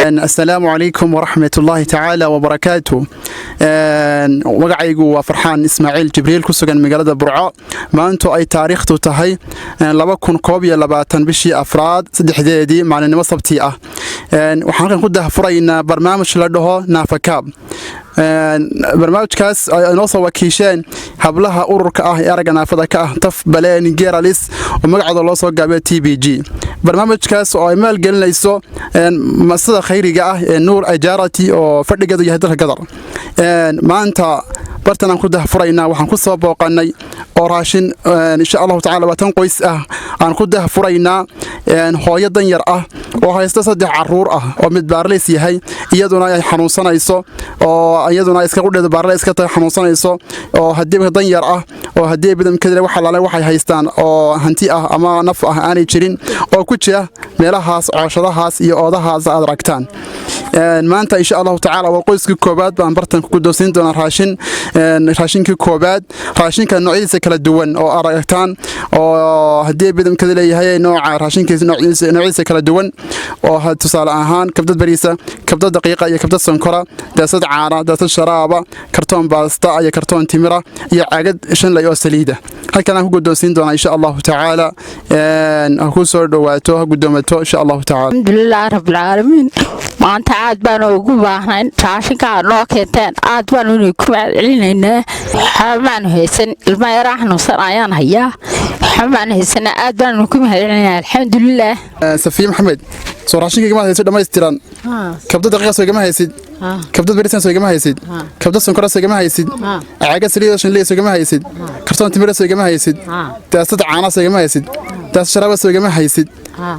السلام عليكم ورحمة الله تعالى وبركاته. وقعيقو وفرحان إسماعيل جبريل كسوغان مقالة برعاء ما أنتو أي تاريخ تهي لبكون كوبيا لباتن بشي أفراد سدح ديدي مع النمو صبتيئة وحنقل قده فرينا برنامج لدهو نافكاب barnaamijkaas ay noo soo wakiisheen hablaha ururka ah ee araga naafada ka ah taf baleen geeralis oo magacooda loo soo gaabay TBG barnaamijkaas oo ay maal gelinayso masada khayriga ah ee Nuur Ajarati oo fadhigeedu yahay dalka Qatar maanta bartan ku dahfurayna waxaan ku soo booqanay oo raashin insha Allah ta'ala watan qoys ah aan ku dahfurayna hooyo dan yar ah oo haysta 3 caruur ah oo mid baarleys yahay iyaduna ay xanuunsanayso oo iyaduna iska qudheeda baarle iska tahay xanuunsanayso oo hadii dan yar ah oo hadii bidamkeeda waxa la waxay haystaan oo hanti ah ama naf ah aanay jirin oo ku jira meelahaas caashadahaas iyo oodahaas aad aragtaan maanta insha Allah ta'ala waa qoyska koobaad baan bartan ku doosin doona raashinka koobaad raashinka noocyadiisa kala duwan oo aragtaan oo hadii bidamkeeda leeyahay nooca raashinkiisa noocyadiisa kala duwan oo tusaale ahaan kabdad bariisa kabdad daqiiqa iyo kabdad sonkora daasad caana daasad sharaaba kartoon baasta iyo kartoon timira iyo caagad shan lay oo saliida halkan aan ku guddoonsin doona insha Allah ta'ala ku soo dhawaato guddoomato insha Allah ta'ala alhamdulillah rabbil alamin maanta aad baan ugu baahnayn raashinka loo keenteen aad baan u ku celinaynaa xamaan haysan ilma yaraahnusan ayaan hayaa xamaan haysan aad baan ku celinaynaa alxamdulillah Safiya Maxamed soo raashinka ma haysid dhameystiran kabdad daqiiqa soo gama haysid kabdad barisan soo gama haysid kabdad sonkora soo gama haysid caaga saliid shan leey soo gama haysid kartoon timir soo gama haysid daasad caana soo gama haysid daas sharaab soo gama haysid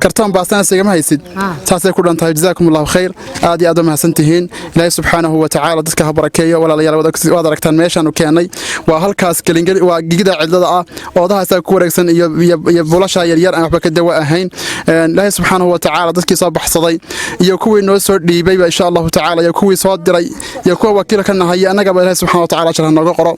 kartoon baastan soo gama haysid taasay ku dhantahay jazaakumullahu khayr aad iyo aad ma hasantihiin ilaahay subhanahu wa ta'ala dadka ha barakeeyo walaalayaal wada aragtaan meeshan u keenay waa halkaas galingeli waa gigida cidlada ah oodahaas ku wareegsan iyo bulasha yar yar aan waxba ka dawa ahayn ilaahay subhanahu wa ta'ala dadkii soo baxsaday iyo kuwii noo soo dhiibay insha Allah ta'ala iyo kuwii soo diray iyo kuwa wakiilka nahay anaga ilaahay subhanahu wa ta'ala jara nooga qoro